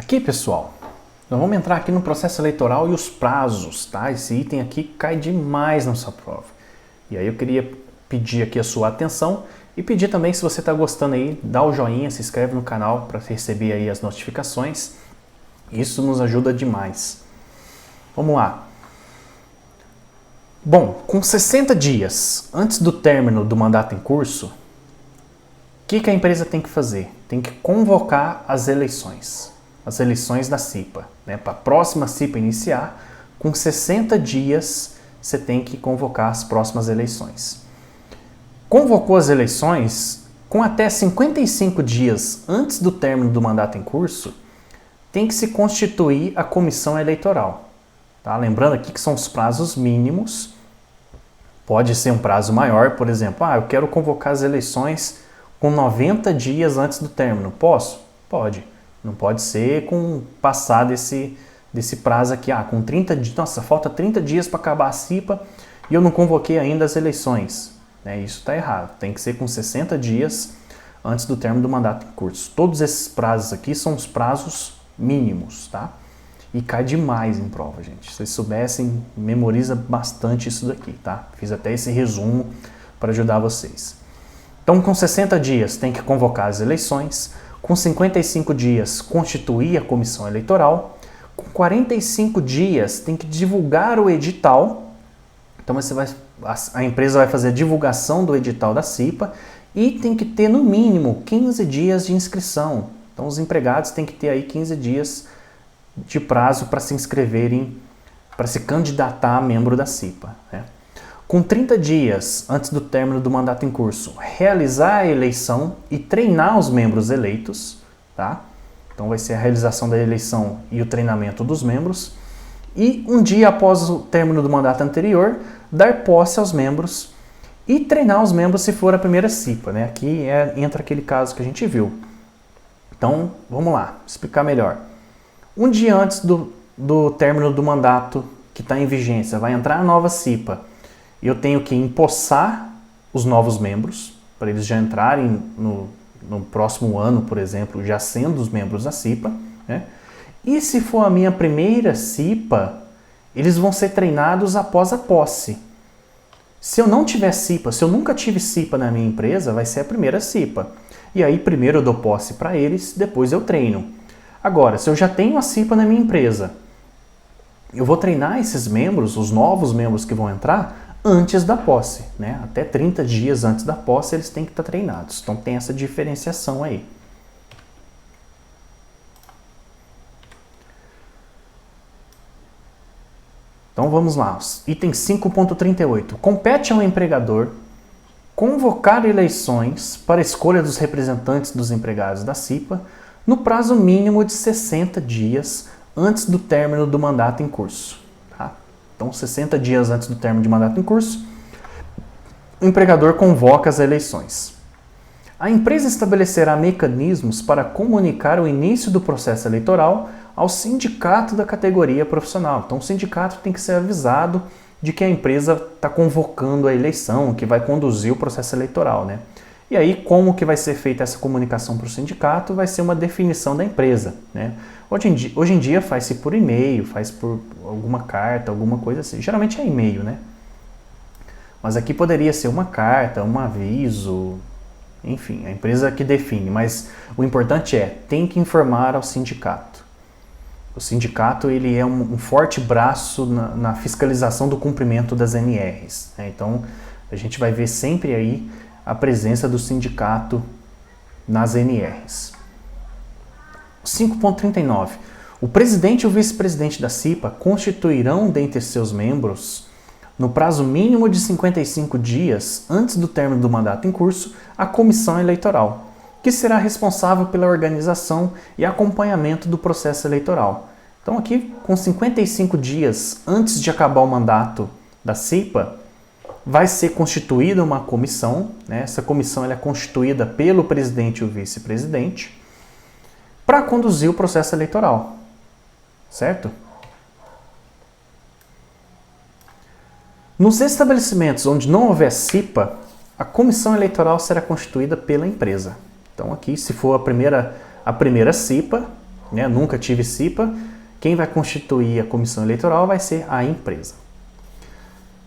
Aqui, pessoal, nós vamos entrar aqui no processo eleitoral e os prazos, tá? Esse item aqui cai demais na sua prova. E aí eu queria pedir aqui a sua atenção e pedir também, se você está gostando aí, dá o joinha, se inscreve no canal para receber aí as notificações. Isso nos ajuda demais. Vamos lá. Bom, com 60 dias antes do término do mandato em curso, o que a empresa tem que fazer? Tem que convocar as eleições da CIPA. Né? Para a próxima CIPA iniciar, com 60 dias você tem que convocar as próximas eleições. Convocou as eleições, com até 55 dias antes do término do mandato em curso, tem que se constituir a comissão eleitoral. Tá? Lembrando aqui que são os prazos mínimos. Pode ser um prazo maior, por exemplo, eu quero convocar as eleições com 90 dias antes do término. Posso? Pode. Não pode ser com passar desse prazo aqui. Com 30 dias. Nossa, falta 30 dias para acabar a CIPA e eu não convoquei ainda as eleições. Isso está errado. Tem que ser com 60 dias antes do término do mandato em curso. Todos esses prazos aqui são os prazos mínimos, tá? E cai demais em prova, gente. Se vocês soubessem, memoriza bastante isso daqui, tá? Fiz até esse resumo para ajudar vocês. Então, com 60 dias tem que convocar as eleições, com 55 dias constituir a comissão eleitoral, com 45 dias tem que divulgar o edital. Então a empresa vai fazer a divulgação do edital da CIPA e tem que ter no mínimo 15 dias de inscrição. Então os empregados têm que ter aí 15 dias de prazo para se inscreverem, para se candidatar a membro da CIPA. Né? Com 30 dias antes do término do mandato em curso, realizar a eleição e treinar os membros eleitos. Tá? Então vai ser a realização da eleição e o treinamento dos membros. E um dia após o término do mandato anterior, dar posse aos membros e treinar os membros se for a primeira CIPA. Né? Aqui entra aquele caso que a gente viu. Então, vamos lá, explicar melhor. Um dia antes do término do mandato que está em vigência, vai entrar a nova CIPA. Eu tenho que empossar os novos membros, para eles já entrarem no próximo ano, por exemplo, já sendo os membros da CIPA. Né? E se for a minha primeira CIPA, eles vão ser treinados após a posse. Se eu não tiver CIPA, se eu nunca tive CIPA na minha empresa, vai ser a primeira CIPA. E aí primeiro eu dou posse para eles, depois eu treino. Agora, se eu já tenho a CIPA na minha empresa, eu vou treinar esses membros, os novos membros que vão entrar, antes da posse. Né? Até 30 dias antes da posse eles têm que estar treinados. Então tem essa diferenciação aí. Então vamos lá, item 5.38. Compete ao empregador convocar eleições para a escolha dos representantes dos empregados da CIPA no prazo mínimo de 60 dias antes do término do mandato em curso. Tá? Então 60 dias antes do término de mandato em curso, o empregador convoca as eleições. A empresa estabelecerá mecanismos para comunicar o início do processo eleitoral ao sindicato da categoria profissional. Então o sindicato tem que ser avisado de que a empresa está convocando a eleição, que vai conduzir o processo eleitoral. Né? E aí como que vai ser feita essa comunicação para o sindicato? Vai ser uma definição da empresa. Né? Hoje em dia faz-se por e-mail, faz por alguma carta, alguma coisa assim. Geralmente é e-mail, né? Mas aqui poderia ser uma carta, um aviso, enfim, a empresa que define. Mas o importante tem que informar ao sindicato. O sindicato ele é um forte braço na fiscalização do cumprimento das NRs. Né? Então, a gente vai ver sempre aí a presença do sindicato nas NRs. 5.39. O presidente e o vice-presidente da CIPA constituirão dentre seus membros, no prazo mínimo de 55 dias antes do término do mandato em curso, a comissão eleitoral, que será responsável pela organização e acompanhamento do processo eleitoral. Então aqui, com 55 dias antes de acabar o mandato da CIPA, vai ser constituída uma comissão. Né? Essa comissão ela é constituída pelo presidente e o vice-presidente para conduzir o processo eleitoral. Certo? Nos estabelecimentos onde não houver CIPA, a comissão eleitoral será constituída pela empresa. Então aqui, se for a primeira CIPA, né? Nunca tive CIPA, quem vai constituir a comissão eleitoral vai ser a empresa.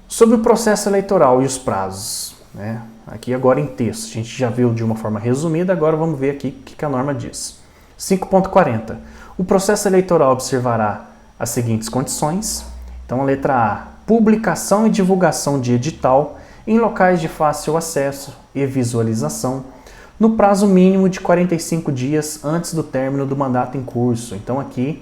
Sobre o processo eleitoral e os prazos, né? Aqui agora em texto, a gente já viu de uma forma resumida, agora vamos ver aqui o que a norma diz. 5.40. O processo eleitoral observará as seguintes condições. Então, a letra A, publicação e divulgação de edital em locais de fácil acesso e visualização, no prazo mínimo de 45 dias antes do término do mandato em curso. Então, aqui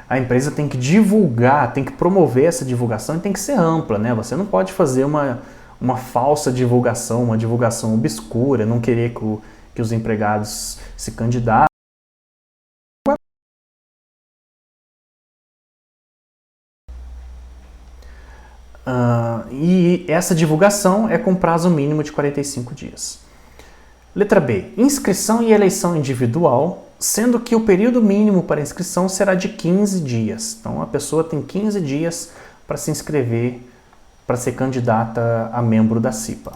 a empresa tem que divulgar, tem que promover essa divulgação e tem que ser ampla, né? Você não pode fazer uma falsa divulgação, uma divulgação obscura, não querer que os empregados se candidatem. E essa divulgação é com prazo mínimo de 45 dias. Letra B. Inscrição e eleição individual, sendo que o período mínimo para inscrição será de 15 dias. Então, a pessoa tem 15 dias para se inscrever, para ser candidata a membro da CIPA.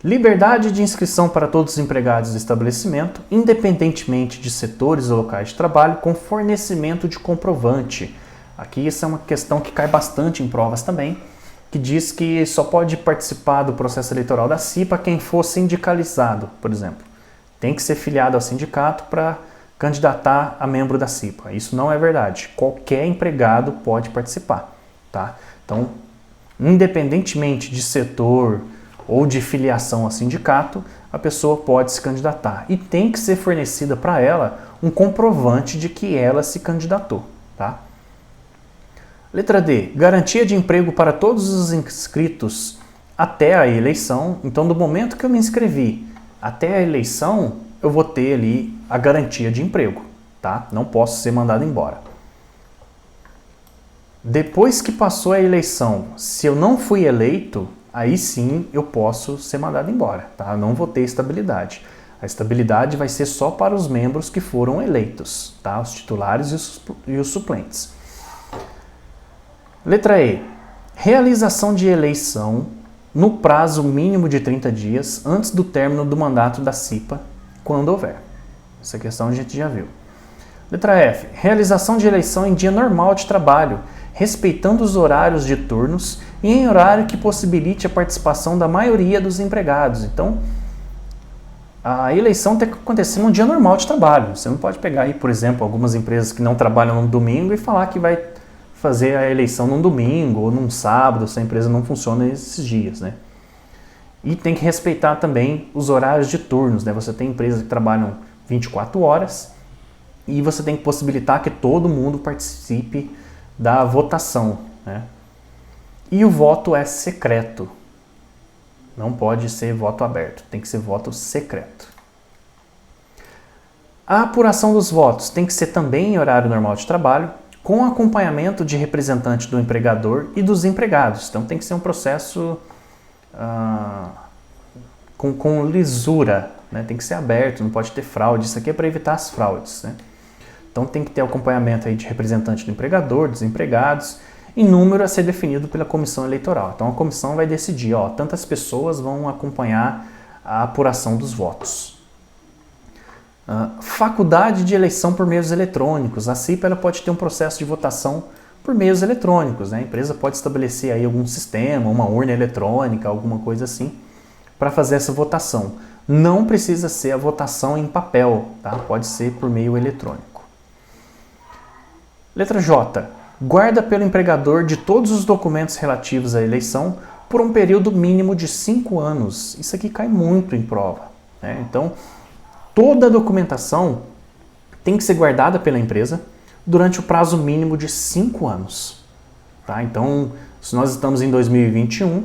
Liberdade de inscrição para todos os empregados do estabelecimento, independentemente de setores ou locais de trabalho, com fornecimento de comprovante. Aqui essa é uma questão que cai bastante em provas também, que diz que só pode participar do processo eleitoral da CIPA quem for sindicalizado, por exemplo. Tem que ser filiado ao sindicato para candidatar a membro da CIPA. Isso não é verdade. Qualquer empregado pode participar, tá? Então, independentemente de setor ou de filiação a sindicato, a pessoa pode se candidatar. E tem que ser fornecida para ela um comprovante de que ela se candidatou, tá? Letra D. Garantia de emprego para todos os inscritos até a eleição. Então, do momento que eu me inscrevi até a eleição, eu vou ter ali a garantia de emprego, tá? Não posso ser mandado embora. Depois que passou a eleição, se eu não fui eleito, aí sim eu posso ser mandado embora, tá? Eu não vou ter estabilidade. A estabilidade vai ser só para os membros que foram eleitos, tá? Os titulares e os suplentes. Letra E. Realização de eleição no prazo mínimo de 30 dias antes do término do mandato da CIPA, quando houver. Essa questão a gente já viu. Letra F. Realização de eleição em dia normal de trabalho, respeitando os horários de turnos e em horário que possibilite a participação da maioria dos empregados. Então, a eleição tem que acontecer num dia normal de trabalho. Você não pode pegar aí, por exemplo, algumas empresas que não trabalham no domingo e falar que vai fazer a eleição num domingo ou num sábado, se a empresa não funciona esses dias, né? E tem que respeitar também os horários de turnos, né? Você tem empresas que trabalham 24 horas e você tem que possibilitar que todo mundo participe da votação, né? E o voto é secreto. Não pode ser voto aberto, tem que ser voto secreto. A apuração dos votos tem que ser também em horário normal de trabalho, com acompanhamento de representante do empregador e dos empregados. Então tem que ser um processo com lisura, né? Tem que ser aberto, não pode ter fraude. Isso aqui é para evitar as fraudes, né? Então tem que ter acompanhamento aí de representante do empregador, dos empregados, em número a ser definido pela comissão eleitoral. Então a comissão vai decidir, ó, tantas pessoas vão acompanhar a apuração dos votos. Faculdade de eleição por meios eletrônicos. A CIPA ela pode ter um processo de votação por meios eletrônicos, né? A empresa pode estabelecer aí algum sistema, uma urna eletrônica, alguma coisa assim, para fazer essa votação. Não precisa ser a votação em papel, tá? Pode ser por meio eletrônico. Letra J. Guarda pelo empregador de todos os documentos relativos à eleição por um período mínimo de 5 anos. Isso aqui cai muito em prova, né? Então, toda a documentação tem que ser guardada pela empresa durante o prazo mínimo de 5 anos. Tá? Então, se nós estamos em 2021,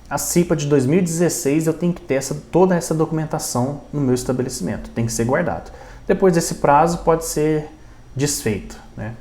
a CIPA de 2016 eu tenho que ter toda essa documentação no meu estabelecimento. Tem que ser guardado. Depois desse prazo pode ser desfeito, né?